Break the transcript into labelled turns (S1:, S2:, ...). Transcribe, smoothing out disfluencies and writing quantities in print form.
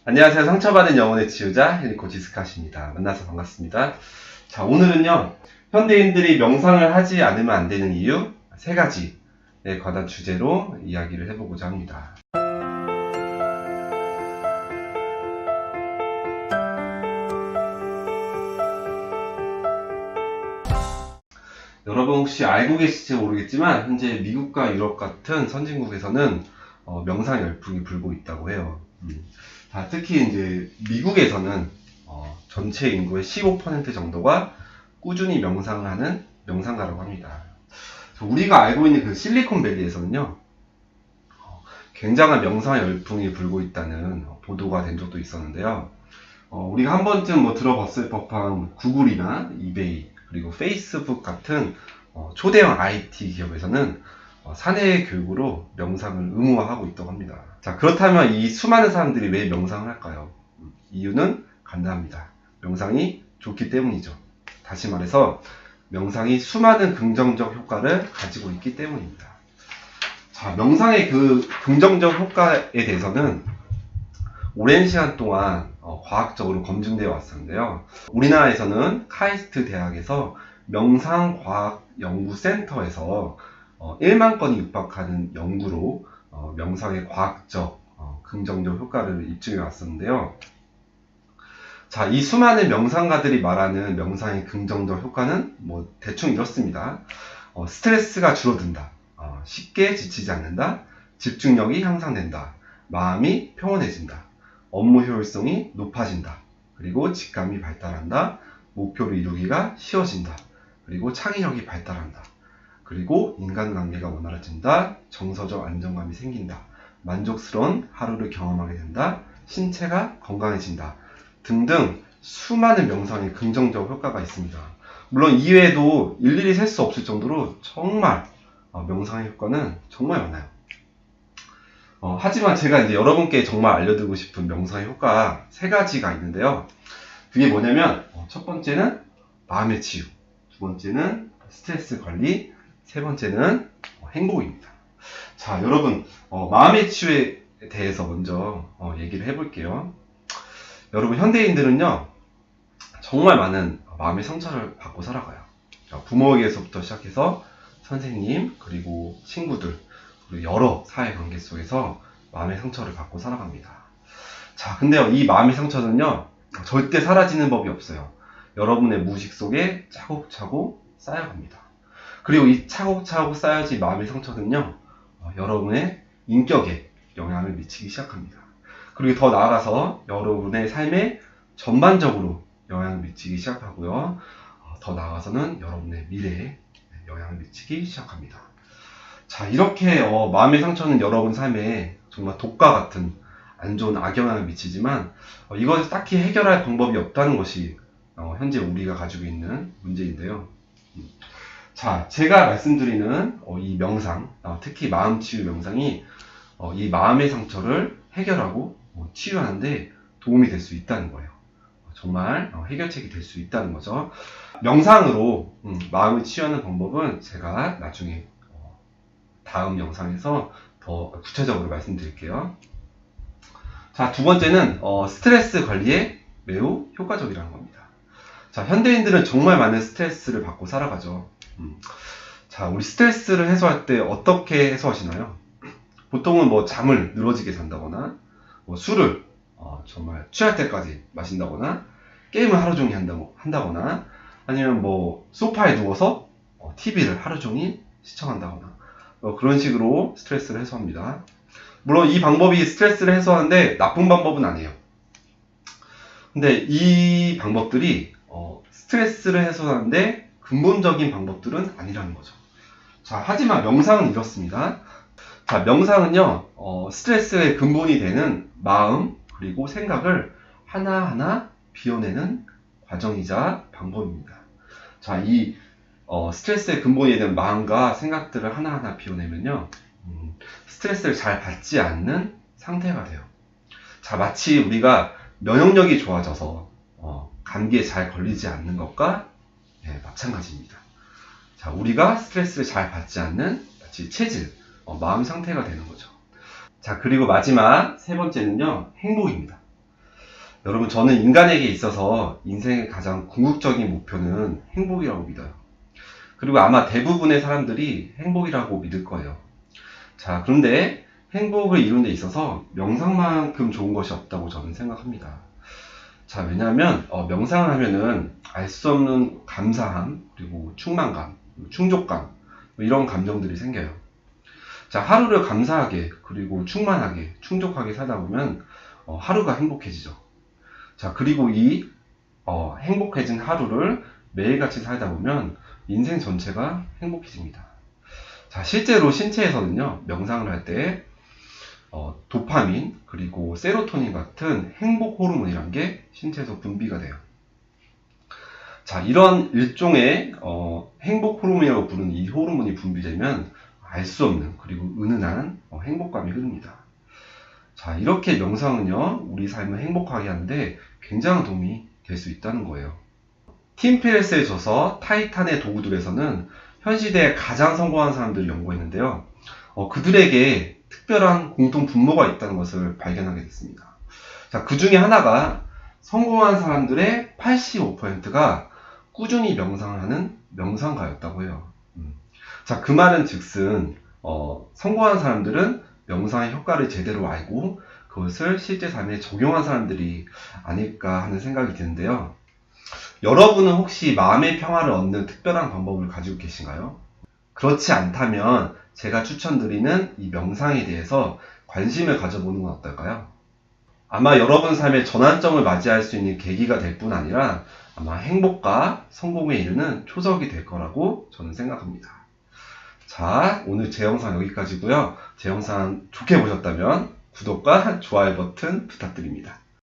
S1: 안녕하세요. 상처받은 영혼의 치유자 헬리코치 스캇입니다. 만나서 반갑습니다. 자, 오늘은요. 현대인들이 명상을 하지 않으면 안 되는 이유 3가지에 관한 주제로 이야기를 해보고자 합니다. 여러분 혹시 알고 계실지 모르겠지만 현재 미국과 유럽 같은 선진국에서는 명상 열풍이 불고 있다고 해요. 특히 이제 미국에서는 전체 인구의 15% 정도가 꾸준히 명상을 하는 명상가라고 합니다. 우리가 알고 있는 그 실리콘밸리에서는요, 굉장한 명상 열풍이 불고 있다는 보도가 된 적도 있었는데요. 우리가 한 번쯤 들어봤을 법한 구글이나 이베이, 그리고 페이스북 같은 초대형 IT 기업에서는 사내 교육으로 명상을 의무화하고 있다고 합니다. 자, 그렇다면 이 수많은 사람들이 왜 명상을 할까요? 이유는 간단합니다. 명상이 좋기 때문이죠. 다시 말해서 명상이 수많은 긍정적 효과를 가지고 있기 때문입니다. 자, 명상의 그 긍정적 효과에 대해서는 오랜 시간 동안 과학적으로 검증되어 왔었는데요. 우리나라에서는 카이스트 대학에서 명상과학연구센터에서 1만 건이 육박하는 연구로 명상의 과학적 긍정적 효과를 입증해 왔었는데요. 자, 이 수많은 명상가들이 말하는 명상의 긍정적 효과는 대충 이렇습니다. 스트레스가 줄어든다. 쉽게 지치지 않는다. 집중력이 향상된다. 마음이 평온해진다. 업무 효율성이 높아진다. 그리고 직감이 발달한다. 목표를 이루기가 쉬워진다. 그리고 창의력이 발달한다. 그리고 인간관계가 원활해진다. 정서적 안정감이 생긴다. 만족스러운 하루를 경험하게 된다. 신체가 건강해진다. 등등 수많은 명상의 긍정적 효과가 있습니다. 물론 이외에도 일일이 셀 수 없을 정도로 정말 명상의 효과는 정말 많아요. 하지만 제가 이제 여러분께 정말 알려드리고 싶은 명상의 효과 3가지가 있는데요. 그게 뭐냐면 첫 번째는 마음의 치유, 두 번째는 스트레스 관리, 세 번째는 행복입니다. 자, 여러분 마음의 치유에 대해서 먼저 얘기를 해볼게요. 여러분 현대인들은요 정말 많은 마음의 상처를 받고 살아가요. 부모에게서부터 시작해서 선생님, 그리고 친구들, 그리고 여러 사회관계 속에서 마음의 상처를 받고 살아갑니다. 자, 근데요, 이 마음의 상처는요, 절대 사라지는 법이 없어요. 여러분의 무의식 속에 차곡차곡 쌓여갑니다. 그리고 이 차곡차곡 쌓여진 마음의 상처는요, 여러분의 인격에 영향을 미치기 시작합니다. 그리고 더 나아가서 여러분의 삶에 전반적으로 영향을 미치기 시작하고요. 더 나아가서는 여러분의 미래에 영향을 미치기 시작합니다. 자, 이렇게 마음의 상처는 여러분 삶에 정말 독과 같은 안 좋은 악영향을 미치지만 이것을 딱히 해결할 방법이 없다는 것이 현재 우리가 가지고 있는 문제인데요. 자, 제가 말씀드리는 이 명상, 특히 마음치유 명상이 이 마음의 상처를 해결하고 치유하는데 도움이 될 수 있다는 거예요. 정말 해결책이 될 수 있다는 거죠. 명상으로 마음을 치유하는 방법은 제가 나중에 다음 영상에서 더 구체적으로 말씀드릴게요. 자, 두 번째는 스트레스 관리에 매우 효과적이라는 겁니다. 자, 현대인들은 정말 많은 스트레스를 받고 살아가죠. 자, 우리 스트레스를 해소할 때 어떻게 해소하시나요? 보통은 잠을 늘어지게 잔다거나 술을 정말 취할 때까지 마신다거나 게임을 하루 종일 한다거나 아니면 소파에 누워서 TV를 하루 종일 시청한다거나 그런 식으로 스트레스를 해소합니다. 물론 이 방법이 스트레스를 해소하는데 나쁜 방법은 아니에요. 근데 이 방법들이 스트레스를 해소하는데 근본적인 방법들은 아니라는 거죠. 자, 하지만 명상은 이렇습니다. 자, 명상은요, 스트레스의 근본이 되는 마음, 그리고 생각을 하나하나 비워내는 과정이자 방법입니다. 자, 이 스트레스의 근본이 되는 마음과 생각들을 하나하나 비워내면요, 스트레스를 잘 받지 않는 상태가 돼요. 자, 마치 우리가 면역력이 좋아져서 감기에 잘 걸리지 않는 것과 마찬가지입니다. 자, 우리가 스트레스를 잘 받지 않는 마치 체질, 마음 상태가 되는 거죠. 자, 그리고 마지막 세 번째는요, 행복입니다. 여러분, 저는 인간에게 있어서 인생의 가장 궁극적인 목표는 행복이라고 믿어요. 그리고 아마 대부분의 사람들이 행복이라고 믿을 거예요. 자, 그런데 행복을 이루는 데 있어서 명상만큼 좋은 것이 없다고 저는 생각합니다. 자, 왜냐하면 명상을 하면은 알 수 없는 감사함, 그리고 충만감, 충족감, 이런 감정들이 생겨요. 자, 하루를 감사하게, 그리고 충만하게, 충족하게 살다 보면 하루가 행복해지죠. 자, 그리고 이 행복해진 하루를 매일같이 살다 보면 인생 전체가 행복해집니다. 자, 실제로 신체에서는요, 명상을 할 때 도파민, 그리고 세로토닌 같은 행복 호르몬이란 게 신체에서 분비가 돼요. 자, 이런 일종의 행복 호르몬이라고 부르는 이 호르몬이 분비되면 알 수 없는, 그리고 은은한 행복감이 흐릅니다. 자, 이렇게 명상은요, 우리 삶을 행복하게 하는데 굉장한 도움이 될 수 있다는 거예요. 팀 페레스의 저서 타이탄의 도구들에서는 현 시대에 가장 성공한 사람들을 연구했는데요. 그들에게 특별한 공통 분모가 있다는 것을 발견하게 됐습니다. 자, 그 중에 하나가 성공한 사람들의 85%가 꾸준히 명상을 하는 명상가였다고 해요. 자, 그 말은 즉슨 성공한 사람들은 명상의 효과를 제대로 알고 그것을 실제 삶에 적용한 사람들이 아닐까 하는 생각이 드는데요. 여러분은 혹시 마음의 평화를 얻는 특별한 방법을 가지고 계신가요? 그렇지 않다면 제가 추천드리는 이 명상에 대해서 관심을 가져보는 건 어떨까요? 아마 여러분 삶의 전환점을 맞이할 수 있는 계기가 될 뿐 아니라 아마 행복과 성공에 이르는 초석이 될 거라고 저는 생각합니다. 자, 오늘 제 영상 여기까지고요. 제 영상 좋게 보셨다면 구독과 좋아요 버튼 부탁드립니다.